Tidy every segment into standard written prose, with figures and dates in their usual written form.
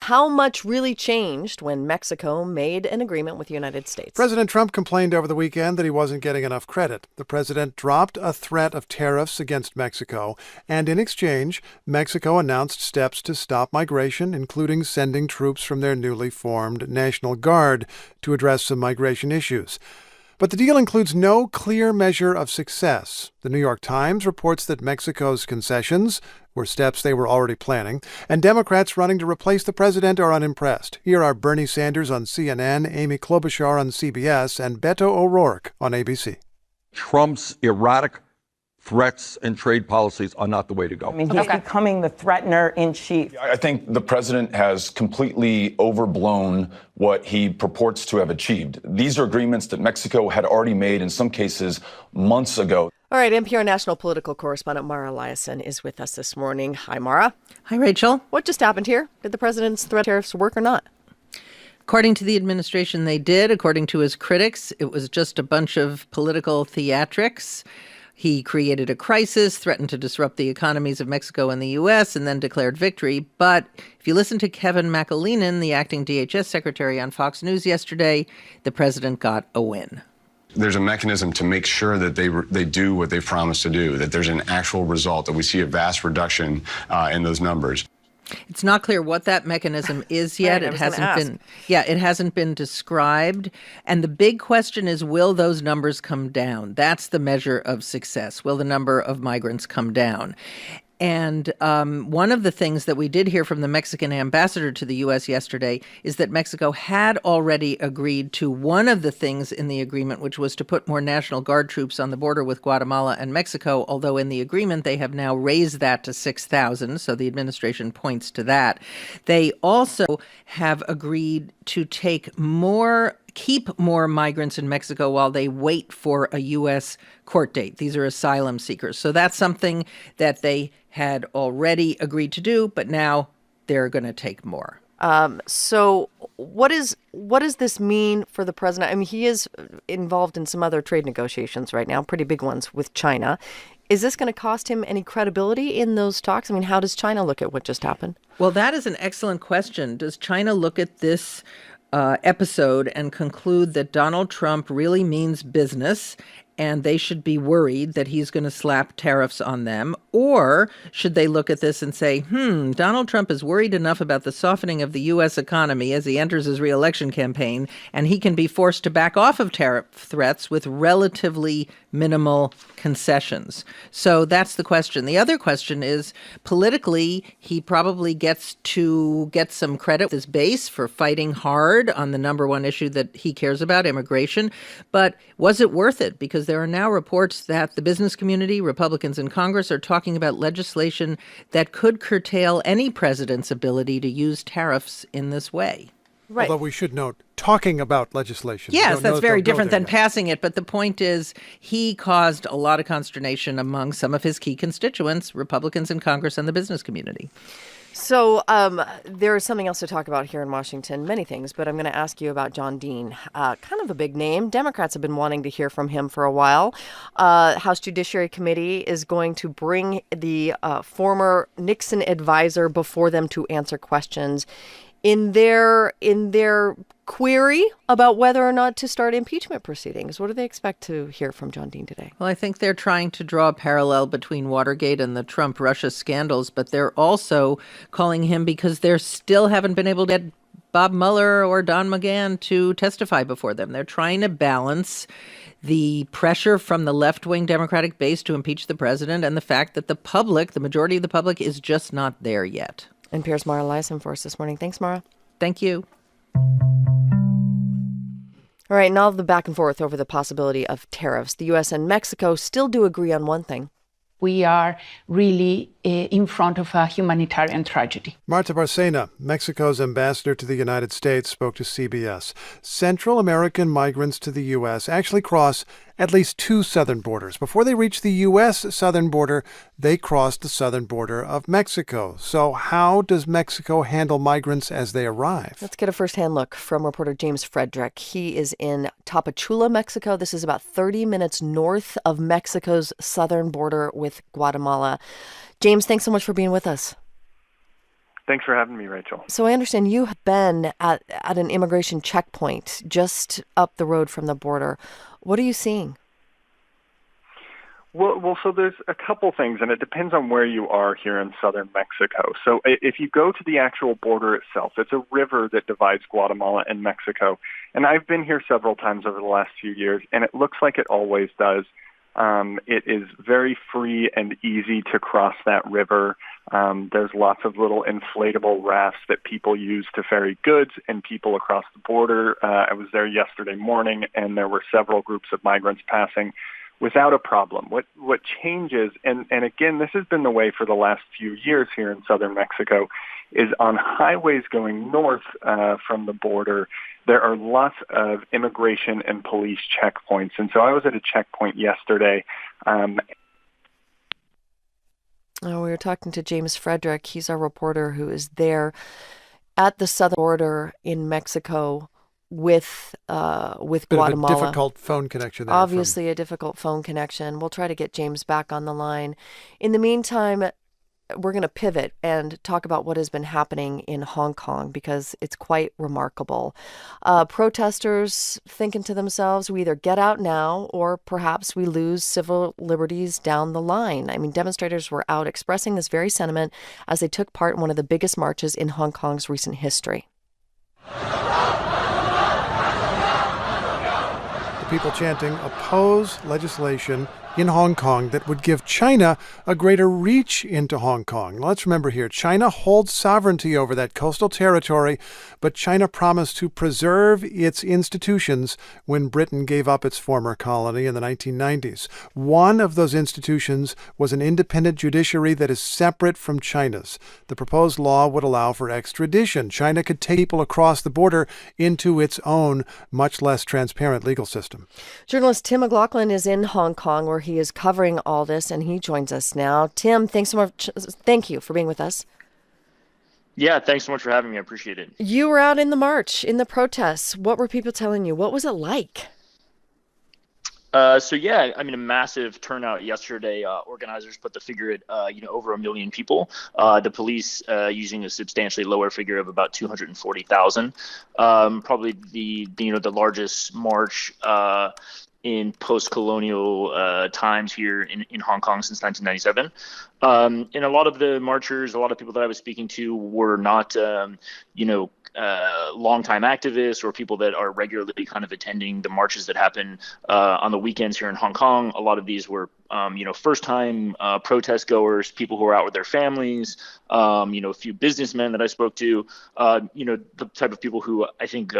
how much really changed when Mexico made an agreement with the United States. President Trump complained over the weekend that he wasn't getting enough credit. The president dropped a threat of tariffs against Mexico, and in exchange, Mexico announced steps to stop migration, including sending troops from their newly formed National Guard to address some migration issues. But the deal includes no clear measure of success. The New York Times reports that Mexico's concessions were steps they were already planning, and Democrats running to replace the president are unimpressed. Here are Bernie Sanders on CNN, Amy Klobuchar on CBS, and Beto O'Rourke on ABC. Trump's erratic threats and trade policies are not the way to go. I mean, he's becoming the threatener in chief. I think the president has completely overblown what he purports to have achieved. These are agreements that Mexico had already made, in some cases, months ago. All right, NPR national political correspondent Mara Liasson is with us this morning. Hi, Mara. Hi, Rachel. What just happened here? Did the president's threat tariffs work or not? According to the administration, they did. According to his critics, it was just a bunch of political theatrics. He created a crisis, threatened to disrupt the economies of Mexico and the U.S., and then declared victory. But if you listen to Kevin McAleenan, the acting DHS secretary on Fox News yesterday, the president got a win. There's a mechanism to make sure that they do what they promised to do, that there's an actual result, that we see a vast reduction in those numbers. It's not clear what that mechanism is yet. Right, it hasn't been described. And the big question is, will those numbers come down? That's the measure of success. Will the number of migrants come down? And one of the things that we did hear from the Mexican ambassador to the U.S. yesterday is that Mexico had already agreed to one of the things in the agreement, which was to put more National Guard troops on the border with Guatemala and Mexico, although in the agreement they have now raised that to 6,000, so the administration points to that. They also have agreed to keep more migrants in Mexico while they wait for a U.S. court date. These are asylum seekers. So that's something that they had already agreed to do, but now they're going to take more. So what does this mean for the president? I mean, he is involved in some other trade negotiations right now, pretty big ones with China. Is this going to cost him any credibility in those talks? I mean, how does China look at what just happened? Well, that is an excellent question. Does China look at this episode and conclude that Donald Trump really means business and they should be worried that he's going to slap tariffs on them? Or should they look at this and say, Donald Trump is worried enough about the softening of the U.S. economy as he enters his reelection campaign, and he can be forced to back off of tariff threats with relatively minimal concessions. So that's the question. The other question is, politically, he probably gets to get some credit with his base for fighting hard on the number one issue that he cares about, immigration. But was it worth it? Because there are now reports that the business community, Republicans in Congress, are talking about legislation that could curtail any president's ability to use tariffs in this way. Right. Although we should note, talking about legislation. Yes, that's very different than passing it. But the point is, he caused a lot of consternation among some of his key constituents, Republicans in Congress and the business community. So there is something else to talk about here in Washington, many things, but I'm going to ask you about John Dean, kind of a big name. Democrats have been wanting to hear from him for a while. House Judiciary Committee is going to bring the former Nixon advisor before them to answer questions in their query about whether or not to start impeachment proceedings. What do they expect to hear from John Dean today? Well, I think they're trying to draw a parallel between Watergate and the Trump-Russia scandals, but they're also calling him because they still haven't been able to get Bob Mueller or Don McGahn to testify before them. They're trying to balance the pressure from the left-wing Democratic base to impeach the president and the fact that the public, the majority of the public, is just not there yet. NPR's Mara Liasson for us this morning. Thanks, Mara. Thank you. All right, now the back and forth over the possibility of tariffs. The U.S. and Mexico still do agree on one thing. We are really in front of a humanitarian tragedy. Marta Barcena, Mexico's ambassador to the United States, spoke to CBS. Central American migrants to the U.S. actually cross at least two southern borders. Before they reach the U.S. southern border, they cross the southern border of Mexico. So how does Mexico handle migrants as they arrive? Let's get a firsthand look from reporter James Frederick. He is in Tapachula, Mexico. This is about 30 minutes north of Mexico's southern border with Guatemala. James, thanks so much for being with us. Thanks for having me, Rachel. So I understand you have been at an immigration checkpoint just up the road from the border. What are you seeing? So there's a couple things, and it depends on where you are here in southern Mexico. So if you go to the actual border itself, it's a river that divides Guatemala and Mexico. And I've been here several times over the last few years, and it looks like it always does. It is very free and easy to cross that river. There's lots of little inflatable rafts that people use to ferry goods and people across the border. I was there yesterday morning, and there were several groups of migrants passing without a problem. What changes, and again, this has been the way for the last few years here in southern Mexico, is on highways going north from the border, there are lots of immigration and police checkpoints. And so I was at a checkpoint yesterday. We were talking to James Frederick. He's our reporter who is there at the southern border in Mexico with Guatemala. A difficult phone connection there. Obviously a difficult phone connection. We'll try to get James back on the line. In the meantime, we're going to pivot and talk about what has been happening in Hong Kong because it's quite remarkable. Protesters thinking to themselves, we either get out now or perhaps we lose civil liberties down the line. I mean, demonstrators were out expressing this very sentiment as they took part in one of the biggest marches in Hong Kong's recent history. People chanting oppose legislation in Hong Kong that would give China a greater reach into Hong Kong. Let's remember here, China holds sovereignty over that coastal territory, but China promised to preserve its institutions when Britain gave up its former colony in the 1990s. One of those institutions was an independent judiciary that is separate from China's. The proposed law would allow for extradition. China could take people across the border into its own, much less transparent legal system. Journalist Tim McLaughlin is in Hong Kong where he is covering all this, and he joins us now. Tim, thanks so much. Thank you for being with us. Yeah, thanks so much for having me. I appreciate it. You were out in the march, in the protests. What were people telling you? What was it like? A massive turnout yesterday. Organizers put the figure at, over 1 million people. The police using a substantially lower figure of about 240,000. Probably the largest march in post-colonial times here in Hong Kong since 1997. And a lot of the marchers, a lot of people that I was speaking to were not, longtime activists or people that are regularly kind of attending the marches that happen on the weekends here in Hong Kong. A lot of these were, first-time protest goers, people who are out with their families, a few businessmen that I spoke to, the type of people who I think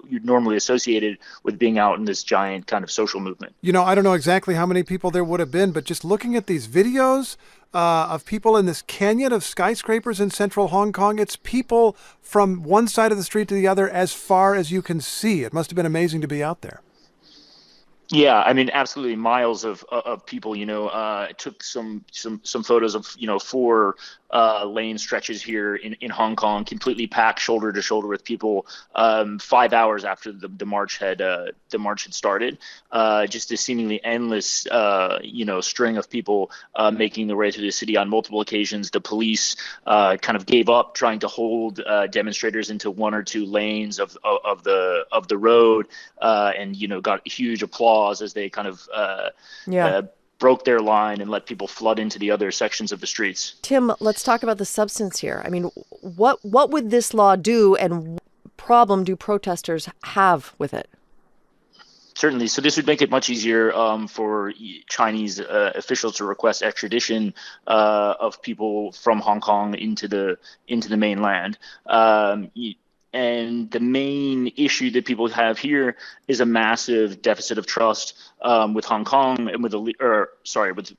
you'd normally associated with being out in this giant kind of social movement. I don't know exactly how many people there would have been, but just looking at these videos of people in this canyon of skyscrapers in central Hong Kong, it's people from one side of the street to the other as far as you can see. It must have been amazing to be out there. Yeah, I mean, absolutely, miles of people. I took some photos of 4 lane stretches here in Hong Kong, completely packed, shoulder to shoulder with people. 5 hours after the march had started, just a seemingly endless string of people making their way through the city on multiple occasions. The police kind of gave up trying to hold demonstrators into 1 or 2 lanes of the road, and got huge applause as they kind of broke their line and let people flood into the other sections of the streets. Tim, let's talk about the substance here. I mean, what would this law do, and what problem do protesters have with it? Certainly. So this would make it much easier for Chinese officials to request extradition of people from Hong Kong into the mainland. And the main issue that people have here is a massive deficit of trust with Hong Kong and with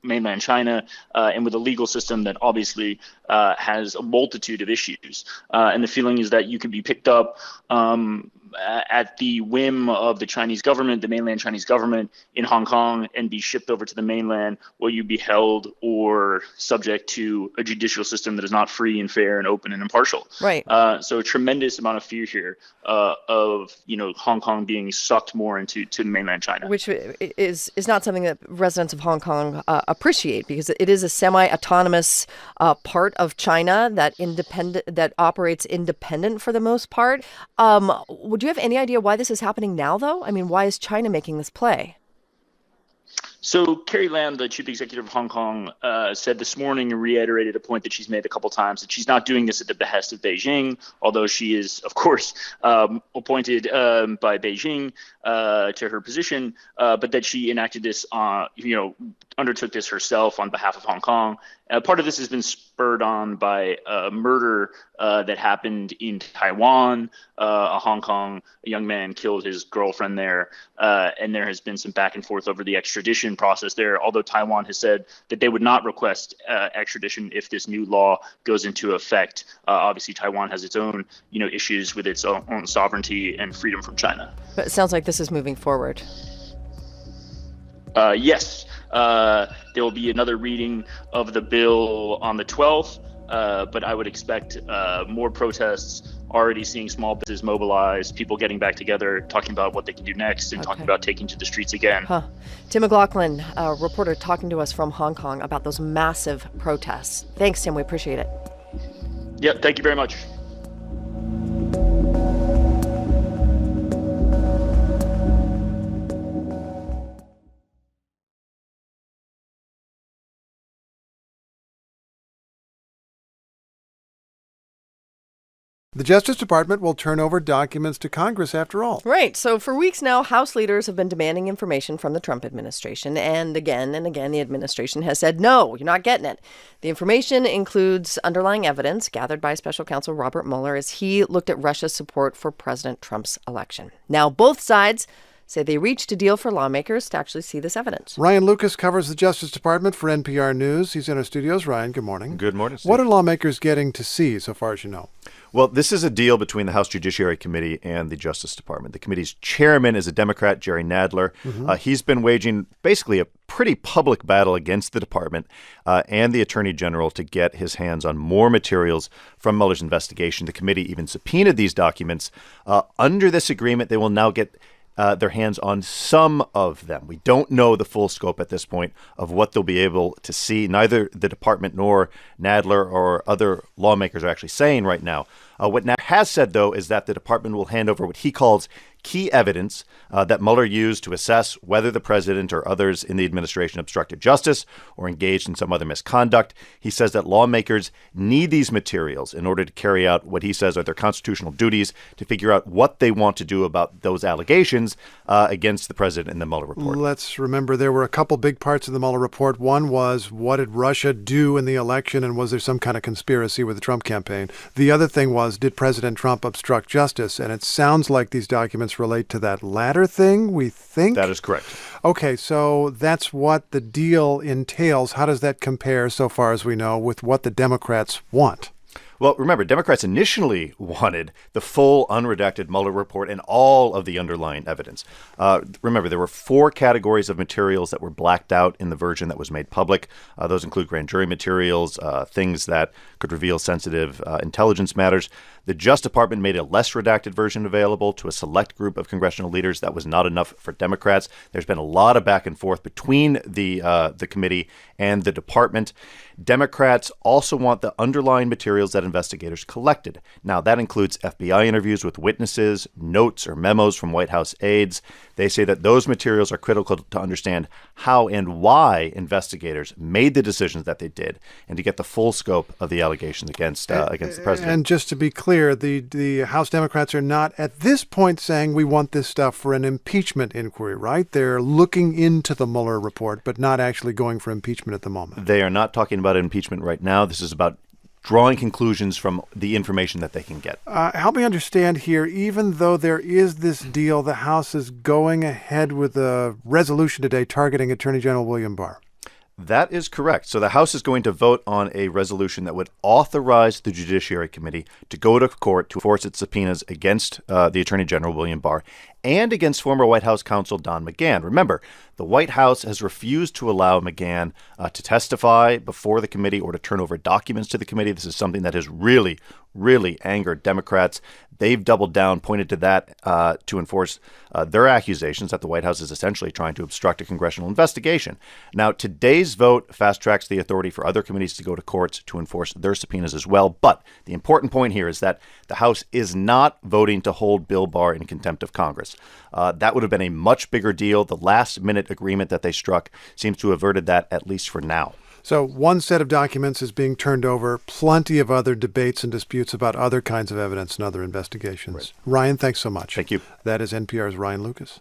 mainland China and with a legal system that obviously has a multitude of issues. And the feeling is that you can be picked up at the whim of the Chinese government, the mainland Chinese government in Hong Kong, and be shipped over to the mainland? Will you be held or subject to a judicial system that is not free and fair and open and impartial? Right. So a tremendous amount of fear here of Hong Kong being sucked more into mainland China, which is not something that residents of Hong Kong appreciate, because it is a semi-autonomous part of China that operates independent for the most part. Would you have any idea why this is happening now, though? I mean, why is China making this play? So Carrie Lam, the chief executive of Hong Kong, said this morning and reiterated a point that she's made a couple times, that she's not doing this at the behest of Beijing, although she is, of course, appointed by Beijing to her position, but that she enacted this, undertook this herself on behalf of Hong Kong. Part of this has been spurred on by a murder that happened in Taiwan. A young man killed his girlfriend there, and there has been some back and forth over the extradition process there, although Taiwan has said that they would not request extradition if this new law goes into effect. Obviously, Taiwan has its own issues with its own sovereignty and freedom from China. But it sounds like this is moving forward. Yes. There will be another reading of the bill on the 12th, but I would expect more protests, already seeing small businesses mobilize, people getting back together, talking about what they can do next, and talking about taking to the streets again. Tim McLaughlin, a reporter talking to us from Hong Kong about those massive protests. Thanks, Tim. We appreciate it. Yep. Thank you very much. The Justice Department will turn over documents to Congress after all. Right. So for weeks now, House leaders have been demanding information from the Trump administration. And again, the administration has said, no, you're not getting it. The information includes underlying evidence gathered by special counsel Robert Mueller as he looked at Russia's support for President Trump's election. Now, both sides say they reached a deal for lawmakers to actually see this evidence. Ryan Lucas covers the Justice Department for NPR News. He's in our studios. Ryan, good morning. Good morning, Steve. What are lawmakers getting to see, so far as you know? Well, this is a deal between the House Judiciary Committee and the Justice Department. The committee's chairman is a Democrat, Jerry Nadler. He's been waging basically a pretty public battle against the department and the Attorney General to get his hands on more materials from Mueller's investigation. The committee even subpoenaed these documents. Under this agreement, they will now get their hands on some of them. We don't know the full scope at this point of what they'll be able to see. Neither the department nor Nadler or other lawmakers are actually saying right now. What Nadler has said, though, is that the department will hand over what he calls key evidence that Mueller used to assess whether the president or others in the administration obstructed justice or engaged in some other misconduct. He says that lawmakers need these materials in order to carry out what he says are their constitutional duties to figure out what they want to do about those allegations against the president in the Mueller report. Let's remember there were a couple big parts of the Mueller report. One was, what did Russia do in the election, and was there some kind of conspiracy with the Trump campaign? The other thing was, did President Trump obstruct justice? And it sounds like these documents relate to that latter thing, we think? That is correct. Okay, so that's what the deal entails. How does that compare, so far as we know, with what the Democrats want? Well, remember, Democrats initially wanted the full unredacted Mueller report and all of the underlying evidence. Remember, there were 4 categories of materials that were blacked out in the version that was made public. Those include grand jury materials, things that could reveal sensitive intelligence matters. The Justice Department made a less redacted version available to a select group of congressional leaders. That was not enough for Democrats. There's been a lot of back and forth between the committee and the department. Democrats also want the underlying materials that investigators collected. Now, that includes FBI interviews with witnesses, notes or memos from White House aides. They say that those materials are critical to understand how and why investigators made the decisions that they did and to get the full scope of the allegations against the president. And just to be clear, the House Democrats are not at this point saying we want this stuff for an impeachment inquiry, right? They're looking into the Mueller report, but not actually going for impeachment at the moment. They are not talking about impeachment right now. This is about drawing conclusions from the information that they can get. Help me understand here, even though there is this deal, the House is going ahead with a resolution today targeting Attorney General William Barr. That is correct. So the House is going to vote on a resolution that would authorize the Judiciary Committee to go to court to enforce its subpoenas against the Attorney General William Barr and against former White House counsel Don McGahn. Remember, the White House has refused to allow McGahn to testify before the committee or to turn over documents to the committee. This is something that has really angered Democrats. They've doubled down, pointed to that to enforce their accusations that the White House is essentially trying to obstruct a congressional investigation. Now, today's vote fast-tracks the authority for other committees to go to courts to enforce their subpoenas as well. But the important point here is that the House is not voting to hold Bill Barr in contempt of Congress. That would have been a much bigger deal. The last-minute agreement that they struck seems to have averted that, at least for now. So one set of documents is being turned over, plenty of other debates and disputes about other kinds of evidence and other investigations. Right. Ryan, thanks so much. Thank you. That is NPR's Ryan Lucas.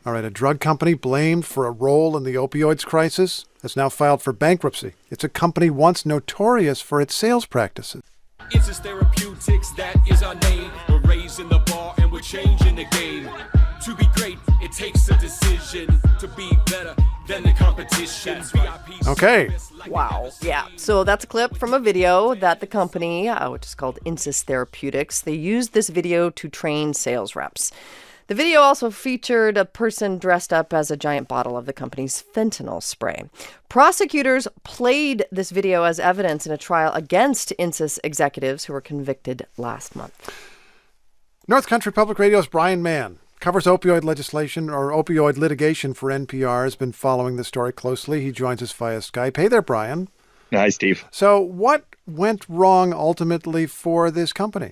All right, a drug company blamed for a role in the opioids crisis has now filed for bankruptcy. It's a company once notorious for its sales practices. It's therapeutics, that is our name. We're raising the bar and we're changing the game. To be great, it takes a decision to be better than the competition. Okay. Wow. Yeah. So that's a clip from a video that the company, which is called Insys Therapeutics, they used this video to train sales reps. The video also featured a person dressed up as a giant bottle of the company's fentanyl spray. Prosecutors played this video as evidence in a trial against Insys executives who were convicted last month. North Country Public Radio's Brian Mann covers opioid legislation or opioid litigation for NPR, has been following the story closely. He joins us via Skype. Hey there, Brian. Hi, Steve. So what went wrong ultimately for this company?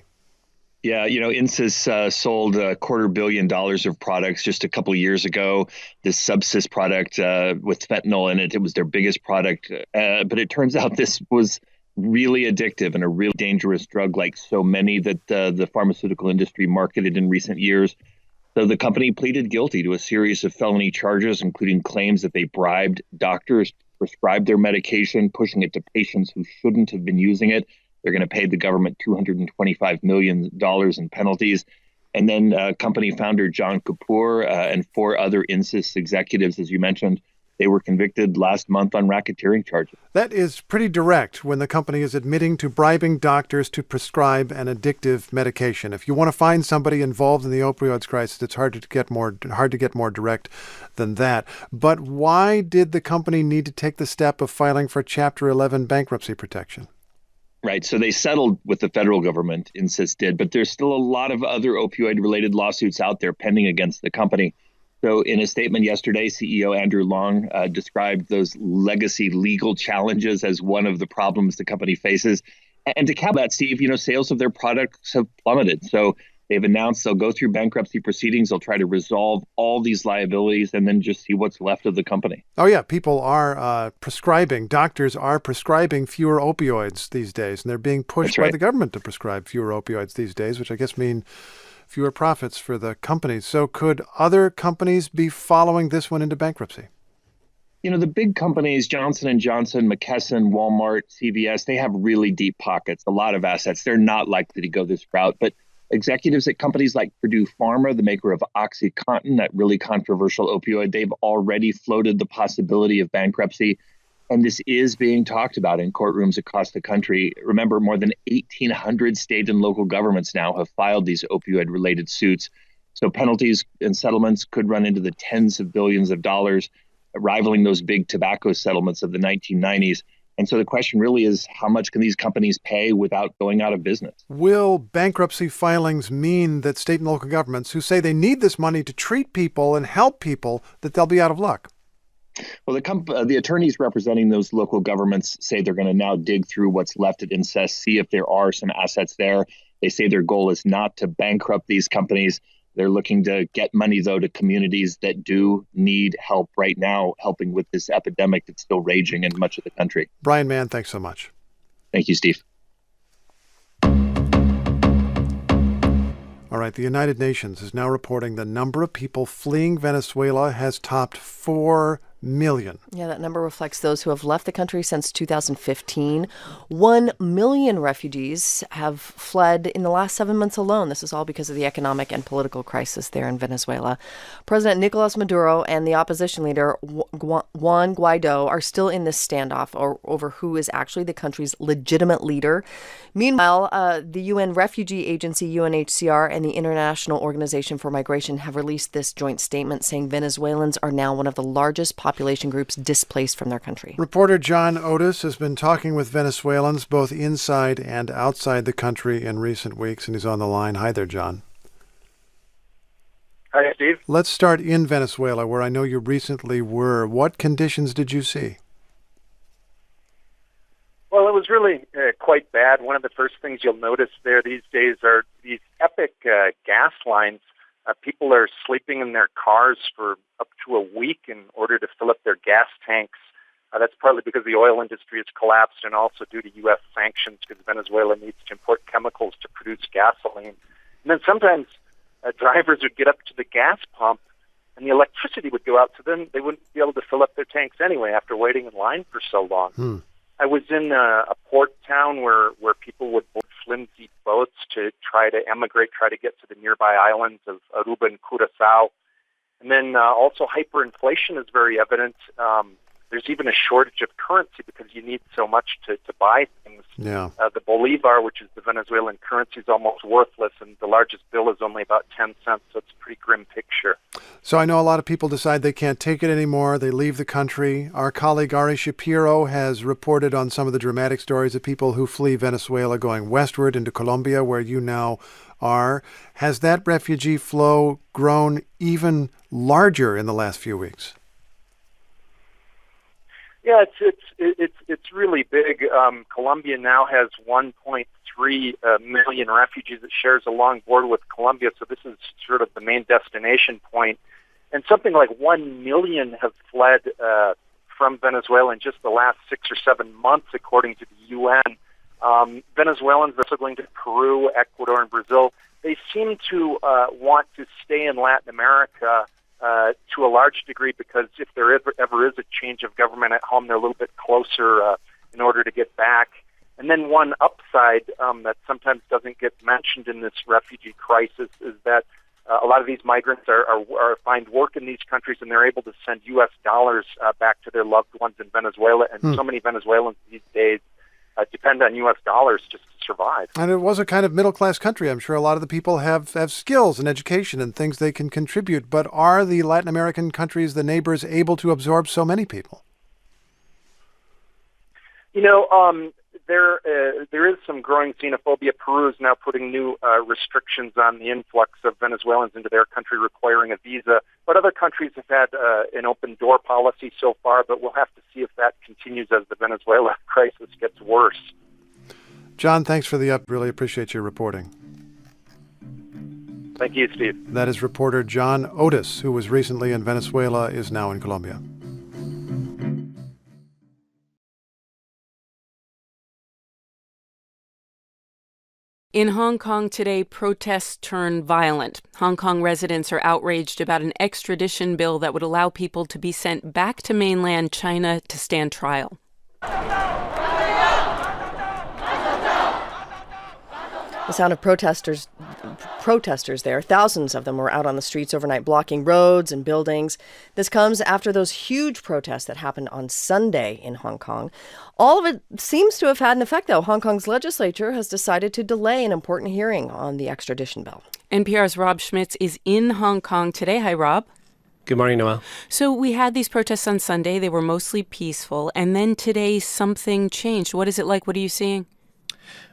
Yeah, Insys sold $250 million of products just a couple of years ago. This Subsys product with fentanyl in it, it was their biggest product. But it turns out this was really addictive and a really dangerous drug, like so many that the pharmaceutical industry marketed in recent years. So the company pleaded guilty to a series of felony charges, including claims that they bribed doctors to prescribe their medication, pushing it to patients who shouldn't have been using it. They're going to pay the government $225 million in penalties. And then company founder John Kapoor and 4 other Insys executives, as you mentioned, they were convicted last month on racketeering charges. That is pretty direct when the company is admitting to bribing doctors to prescribe an addictive medication. If you want to find somebody involved in the opioids crisis, it's hard to get more direct than that. But why did the company need to take the step of filing for Chapter 11 bankruptcy protection? Right. So they settled with the federal government, Insys did, but there's still a lot of other opioid-related lawsuits out there pending against the company. So in a statement yesterday, CEO Andrew Long described those legacy legal challenges as one of the problems the company faces. And to cap that, Steve, sales of their products have plummeted. So they've announced they'll go through bankruptcy proceedings. They'll try to resolve all these liabilities and then just see what's left of the company. Oh, yeah. People are doctors are prescribing fewer opioids these days. And they're being pushed by the government to prescribe fewer opioids these days, which I guess mean fewer profits for the companies. So could other companies be following this one into bankruptcy? The big companies, Johnson & Johnson, McKesson, Walmart, CVS, they have really deep pockets, a lot of assets. They're not likely to go this route. But executives at companies like Purdue Pharma, the maker of OxyContin, that really controversial opioid, they've already floated the possibility of bankruptcy. And this is being talked about in courtrooms across the country. Remember, more than 1,800 state and local governments now have filed these opioid-related suits. So penalties and settlements could run into the tens of billions of dollars, rivaling those big tobacco settlements of the 1990s. And so the question really is, how much can these companies pay without going out of business? Will bankruptcy filings mean that state and local governments who say they need this money to treat people and help people, that they'll be out of luck? Well, the attorneys representing those local governments say they're going to now dig through what's left at Insys, see if there are some assets there. They say their goal is not to bankrupt these companies. They're looking to get money, though, to communities that do need help right now, helping with this epidemic that's still raging in much of the country. Brian Mann, thanks so much. Thank you, Steve. All right, the United Nations is now reporting the number of people fleeing Venezuela has topped 4 million. Yeah, that number reflects those who have left the country since 2015. 1 million refugees have fled in the last 7 months alone. This is all because of the economic and political crisis there in Venezuela. President Nicolas Maduro and the opposition leader Juan Guaido are still in this standoff over who is actually the country's legitimate leader. Meanwhile, the UN Refugee Agency, UNHCR, and the International Organization for Migration have released this joint statement saying Venezuelans are now one of the largest population groups displaced from their country. Reporter John Otis has been talking with Venezuelans both inside and outside the country in recent weeks, and he's on the line. Hi there, John. Hi, Steve. Let's start in Venezuela, where I know you recently were. What conditions did you see? Well, it was really quite bad. One of the first things you'll notice there these days are these epic gas lines. People are sleeping in their cars for up to a week in order to fill up their gas tanks. That's partly because the oil industry has collapsed and also due to U.S. sanctions because Venezuela needs to import chemicals to produce gasoline. And then sometimes drivers would get up to the gas pump and the electricity would go out, so then they wouldn't be able to fill up their tanks anyway after waiting in line for so long. I was in a port town where people would board flimsy boats to try to emigrate, try to get to the nearby islands of Aruba and Curacao. And then also hyperinflation is very evident. There's even a shortage of currency because you need so much to buy things. Yeah. The bolivar, which is the Venezuelan currency, is almost worthless, and the largest bill is only about 10 cents, so it's a pretty grim picture. So I know a lot of people decide they can't take it anymore. They leave the country. Our colleague Ari Shapiro has reported on some of the dramatic stories of people who flee Venezuela going westward into Colombia, where you now are. Has that refugee flow grown even larger in the last few weeks? Yeah, it's really big. Colombia now has 1.3 million refugees it shares a long border with Colombia, so this is sort of the main destination point. And something like 1 million have fled from Venezuela in just the last 6 or 7 months, according to the UN. Venezuelans are also going to Peru, Ecuador, and Brazil. They seem to want to stay in Latin America to a large degree because if there ever is a change of government at home, they're a little bit closer in order to get back. And then one upside that sometimes doesn't get mentioned in this refugee crisis is that a lot of these migrants are find work in these countries and they're able to send U.S. dollars back to their loved ones in Venezuela. And so many Venezuelans these days depend on U.S. dollars just to survive. And it was a kind of middle-class country. I'm sure a lot of the people have skills and education and things they can contribute. But are the Latin American countries, the neighbors, able to absorb so many people? You know, there is some growing xenophobia. Peru is now putting new restrictions on the influx of Venezuelans into their country, requiring a visa. But other countries have had an open door policy so far, but we'll have to see if that continues as the Venezuela crisis gets worse. John, thanks for the update. Really appreciate your reporting. Thank you, Steve. That is reporter John Otis, who was recently in Venezuela, is now in Colombia. In Hong Kong today, protests turn violent. Hong Kong residents are outraged about an extradition bill that would allow people to be sent back to mainland China to stand trial. The sound of protesters there. Thousands of them were out on the streets overnight blocking roads and buildings. This comes after those huge protests that happened on Sunday in Hong Kong. All of it seems to have had an effect, though. Hong Kong's legislature has decided to delay an important hearing on the extradition bill. NPR's Rob Schmitz is in Hong Kong today. Hi, Rob. Good morning, Noel. So we had these protests on Sunday. They were mostly peaceful. And then today something changed. What is it like? What are you seeing?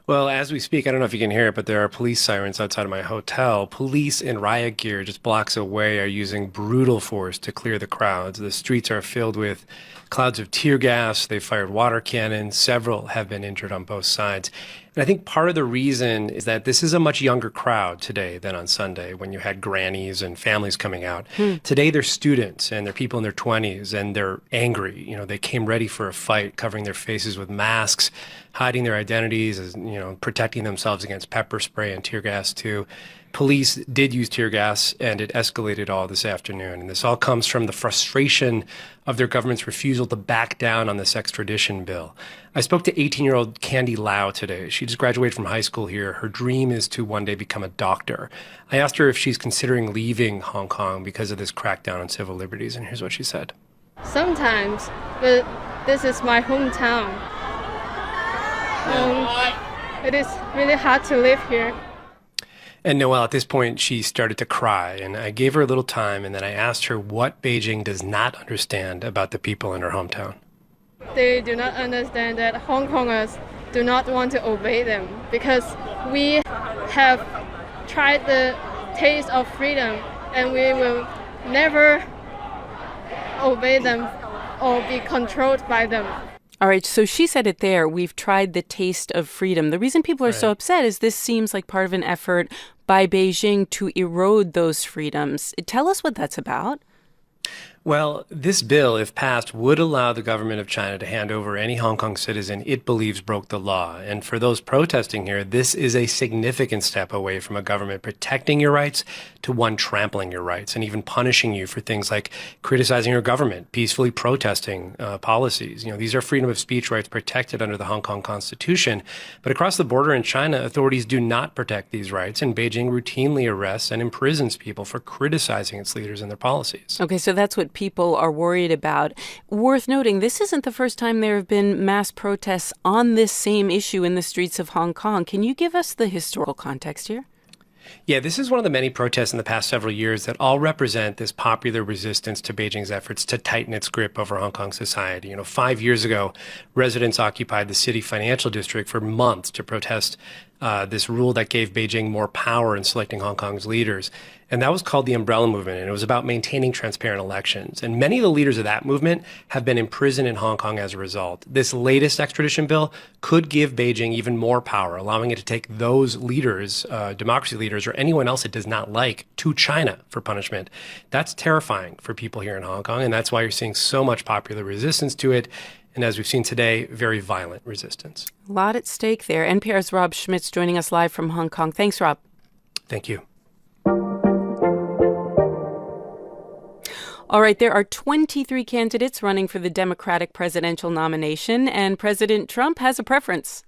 Well, as we speak, I don't know if you can hear it, but there are police sirens outside of my hotel. Police in riot gear just blocks away are using brutal force to clear the crowds. The streets are filled with clouds of tear gas. They fired water cannons. Several have been injured on both sides. And I think part of the reason is that this is a much younger crowd today than on Sunday when you had grannies and families coming out. Today, they're students and they're people in their 20s and they're angry. They came ready for a fight, covering their faces with masks, hiding their identities, protecting themselves against pepper spray and tear gas too. Police did use tear gas, and it escalated all this afternoon. And this all comes from the frustration of their government's refusal to back down on this extradition bill. I spoke to 18-year-old Candy Lau today. She just graduated from high school here. Her dream is to one day become a doctor. I asked her if she's considering leaving Hong Kong because of this crackdown on civil liberties, and here's what she said. Sometimes, but this is my hometown. It is really hard to live here. And Noelle, at this point, she started to cry, and I gave her a little time, and then I asked her what Beijing does not understand about the people in her hometown. They do not understand that Hong Kongers do not want to obey them because we have tried the taste of freedom, and we will never obey them or be controlled by them. All right, so she said it there. We've tried the taste of freedom. The reason people are so upset is this seems like part of an effort by Beijing to erode those freedoms. Tell us what that's about. Well, this bill, if passed, would allow the government of China to hand over any Hong Kong citizen it believes broke the law. And for those protesting here, this is a significant step away from a government protecting your rights to one trampling your rights and even punishing you for things like criticizing your government, peacefully protesting policies. These are freedom of speech rights protected under the Hong Kong Constitution. But across the border in China, authorities do not protect these rights, and Beijing routinely arrests and imprisons people for criticizing its leaders and their policies. Okay, so that's what people are worried about. Worth noting, this isn't the first time there have been mass protests on this same issue in the streets of Hong Kong. Can you give us the historical context here? Yeah, this is one of the many protests in the past several years that all represent this popular resistance to Beijing's efforts to tighten its grip over Hong Kong society. 5 years ago, residents occupied the city financial district for months to protest this rule that gave Beijing more power in selecting Hong Kong's leaders. And that was called the Umbrella Movement, and it was about maintaining transparent elections. And many of the leaders of that movement have been imprisoned in Hong Kong as a result. This latest extradition bill could give Beijing even more power, allowing it to take those leaders, democracy leaders, or anyone else it does not like, to China for punishment. That's terrifying for people here in Hong Kong, and that's why you're seeing so much popular resistance to it. And as we've seen today, very violent resistance. A lot at stake there. NPR's Rob Schmitz joining us live from Hong Kong. Thanks, Rob. Thank you. All right, there are 23 candidates running for the Democratic presidential nomination, and President Trump has a preference.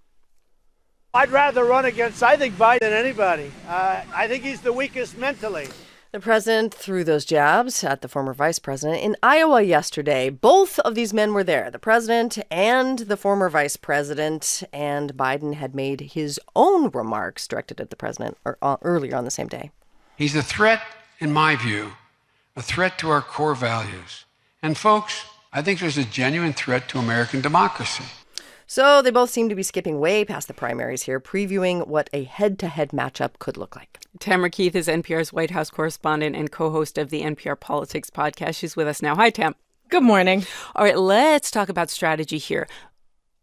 I'd rather run against, I think, Biden than anybody. I think he's the weakest mentally. The president threw those jabs at the former vice president in Iowa yesterday. Both of these men were there, the president and the former vice president, and Biden had made his own remarks directed at the president earlier on the same day. He's a threat, in my view, a threat to our core values. And folks, I think there's a genuine threat to American democracy. So they both seem to be skipping way past the primaries here, previewing what a head-to-head matchup could look like. Tamara Keith is NPR's White House correspondent and co-host of the NPR Politics podcast. She's with us now. Hi, Tam. Good morning. All right, let's talk about strategy here.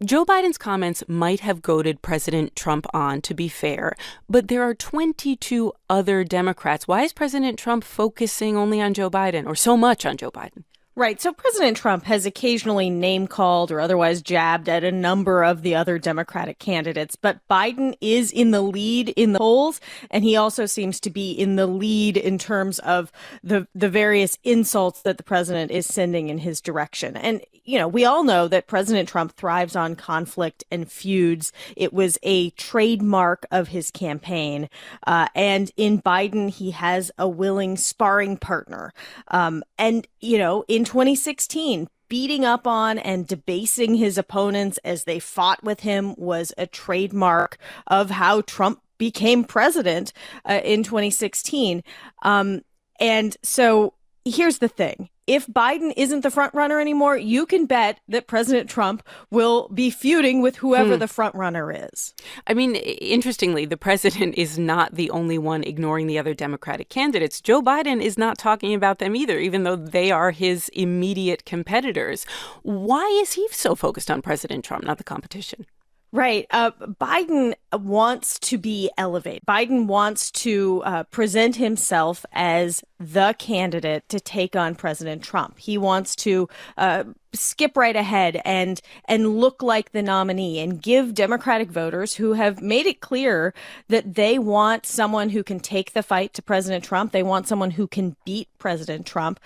Joe Biden's comments might have goaded President Trump on, to be fair, but there are 22 other Democrats. Why is President Trump focusing only on Joe Biden, or so much on Joe Biden? Right. So President Trump has occasionally name-called or otherwise jabbed at a number of the other Democratic candidates, but Biden is in the lead in the polls, and he also seems to be in the lead in terms of the various insults that the president is sending in his direction. And, we all know that President Trump thrives on conflict and feuds. It was a trademark of his campaign. And in Biden, he has a willing sparring partner. In 2016, beating up on and debasing his opponents as they fought with him was a trademark of how Trump became president in 2016. And so here's the thing. If Biden isn't the front runner anymore, you can bet that President Trump will be feuding with whoever the front runner is. I mean, interestingly, the president is not the only one ignoring the other Democratic candidates. Joe Biden is not talking about them either, even though they are his immediate competitors. Why is he so focused on President Trump, not the competition? Right. Biden wants to be elevated. Biden wants to present himself as the candidate to take on President Trump. He wants to skip right ahead and look like the nominee and give Democratic voters who have made it clear that they want someone who can take the fight to President Trump. They want someone who can beat President Trump.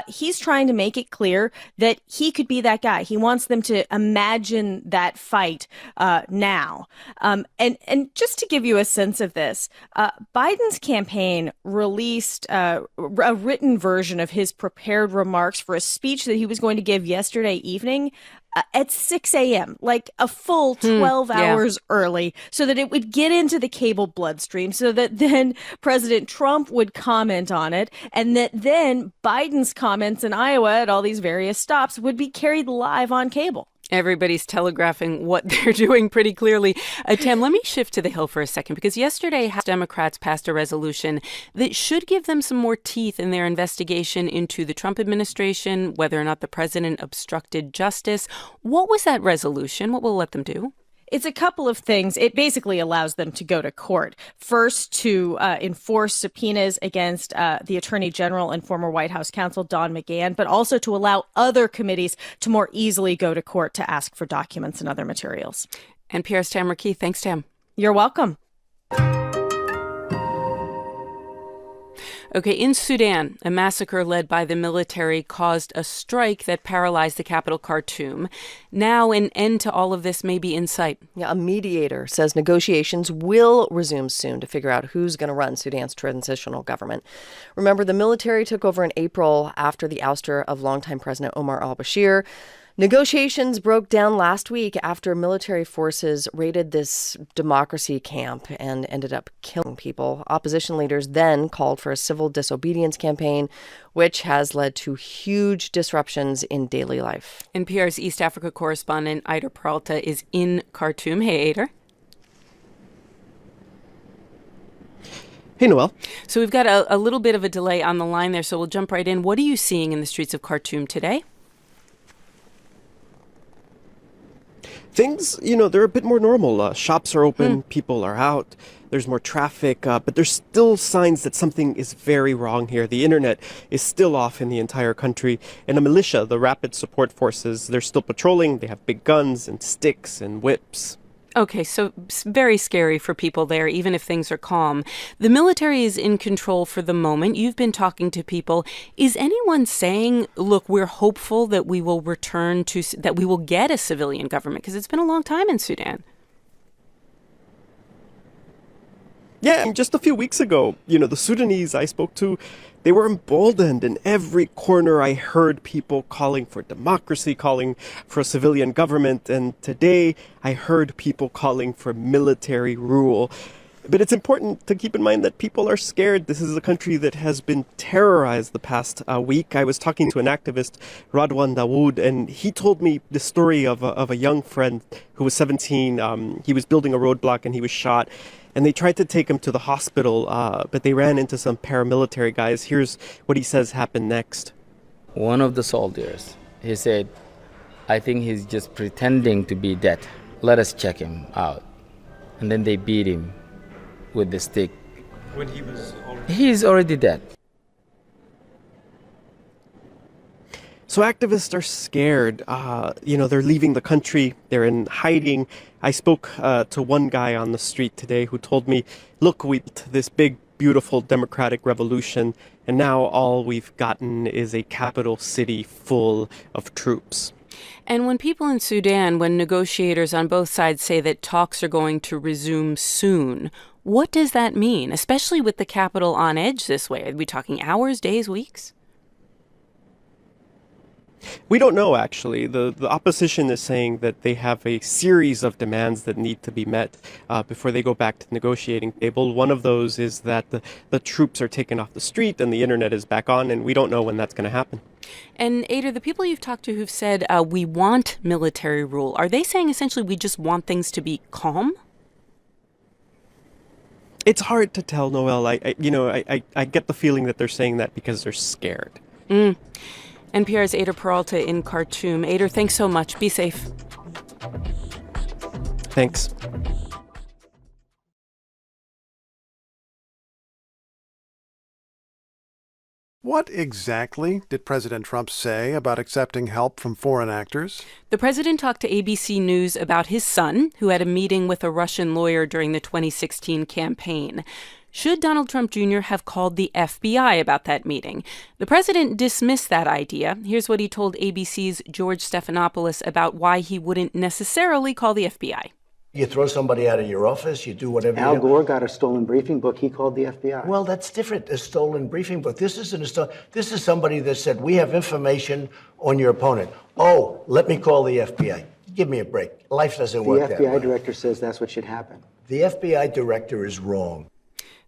He's trying to make it clear that he could be that guy. He wants them to imagine that fight now. And just to give you a sense of this, Biden's campaign released a written version of his prepared remarks for a speech that he was going to give yesterday evening at 6 a.m., like a full 12 hours early, so that it would get into the cable bloodstream, so that then President Trump would comment on it, and that then Biden's comments in Iowa at all these various stops would be carried live on cable. Everybody's telegraphing what they're doing pretty clearly. Tam, let me shift to the Hill for a second, because yesterday House Democrats passed a resolution that should give them some more teeth in their investigation into the Trump administration, whether or not the president obstructed justice. What was that resolution? What will it let them do? It's a couple of things. It basically allows them to go to court. First, to enforce subpoenas against the Attorney General and former White House counsel Don McGahn, but also to allow other committees to more easily go to court to ask for documents and other materials. NPR's Tamara Keith. Thanks, Tam. You're welcome. Okay, in Sudan, a massacre led by the military caused a strike that paralyzed the capital, Khartoum. Now an end to all of this may be in sight. Yeah, a mediator says negotiations will resume soon to figure out who's going to run Sudan's transitional government. Remember, the military took over in April after the ouster of longtime President Omar al-Bashir. Negotiations broke down last week after military forces raided this democracy camp and ended up killing people. Opposition leaders then called for a civil disobedience campaign, which has led to huge disruptions in daily life. NPR's East Africa correspondent Ida Peralta is in Khartoum. Hey, Ida. Hey, Noel. So we've got a little bit of a delay on the line there, so we'll jump right in. What are you seeing in the streets of Khartoum today? Things, they're a bit more normal. Shops are open, people are out, there's more traffic, but there's still signs that something is very wrong here. The internet is still off in the entire country, and the militia, the Rapid Support Forces, they're still patrolling. They have big guns and sticks and whips. Okay, so very scary for people there, even if things are calm. The military is in control for the moment. You've been talking to people. Is anyone saying, look, we're hopeful that we will return to, that we will get a civilian government? Because it's been a long time in Sudan. Yeah, just a few weeks ago, the Sudanese I spoke to, they were emboldened. In every corner, I heard people calling for democracy, calling for a civilian government. And today, I heard people calling for military rule. But it's important to keep in mind that people are scared. This is a country that has been terrorized the past week. I was talking to an activist, Radwan Dawood, and he told me the story of a young friend who was 17. He was building a roadblock and he was shot. And they tried to take him to the hospital, but they ran into some paramilitary guys. Here's what he says happened next. One of the soldiers, he said, I think he's just pretending to be dead. Let us check him out. And then they beat him with the stick. When he was already... He's already dead. So activists are scared. They're leaving the country. They're in hiding. I spoke to one guy on the street today who told me, look, we built this big, beautiful democratic revolution, and now all we've gotten is a capital city full of troops. And when people in Sudan, when negotiators on both sides say that talks are going to resume soon, what does that mean, especially with the capital on edge this way? Are we talking hours, days, weeks? We don't know, actually. The opposition is saying that they have a series of demands that need to be met before they go back to the negotiating table. One of those is that the troops are taken off the street and the internet is back on, and we don't know when that's going to happen. And Ada, the people you've talked to who've said we want military rule, are they saying essentially we just want things to be calm? It's hard to tell, Noel. I get the feeling that they're saying that because they're scared. NPR's Ada Peralta in Khartoum. Ada, thanks so much. Be safe. Thanks. What exactly did President Trump say about accepting help from foreign actors? The president talked to ABC News about his son, who had a meeting with a Russian lawyer during the 2016 campaign. Should Donald Trump Jr. have called the FBI about that meeting? The president dismissed that idea. Here's what he told ABC's George Stephanopoulos about why he wouldn't necessarily call the FBI. You throw somebody out of your office, you do whatever Al you do. Gore got a stolen briefing book. He called the FBI. Well, that's different. A stolen briefing book. This isn't a stolen. This is somebody that said, we have information on your opponent. Oh, let me call the FBI. Give me a break. Life doesn't work that way. The FBI director says that's what should happen. The FBI director is wrong.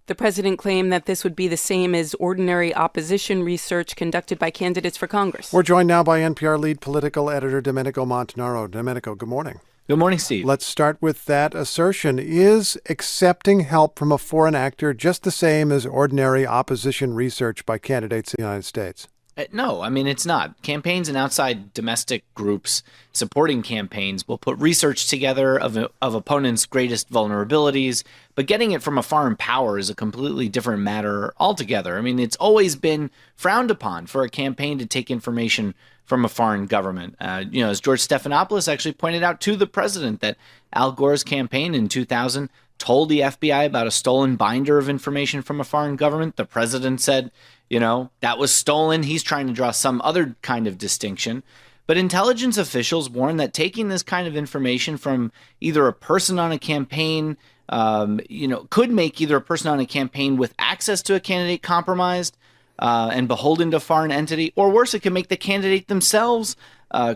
The president claimed that this would be the same as ordinary opposition research conducted by candidates for Congress. We're joined now by NPR lead political editor Domenico Montanaro. Domenico, good morning. Good morning, Steve. Let's start with that assertion. Is accepting help from a foreign actor just the same as ordinary opposition research by candidates in the United States? No, I mean, it's not. Campaigns and outside domestic groups supporting campaigns will put research together of opponents' greatest vulnerabilities, but getting it from a foreign power is a completely different matter altogether. I mean, it's always been frowned upon for a campaign to take information from a foreign government. As George Stephanopoulos actually pointed out to the president, that Al Gore's campaign in 2000 told the FBI about a stolen binder of information from a foreign government. The president said, that was stolen. He's trying to draw some other kind of distinction. But intelligence officials warn that taking this kind of information from either a person on a campaign, could make either a person on a campaign with access to a candidate compromised and beholden to a foreign entity, or worse, it can make the candidate themselves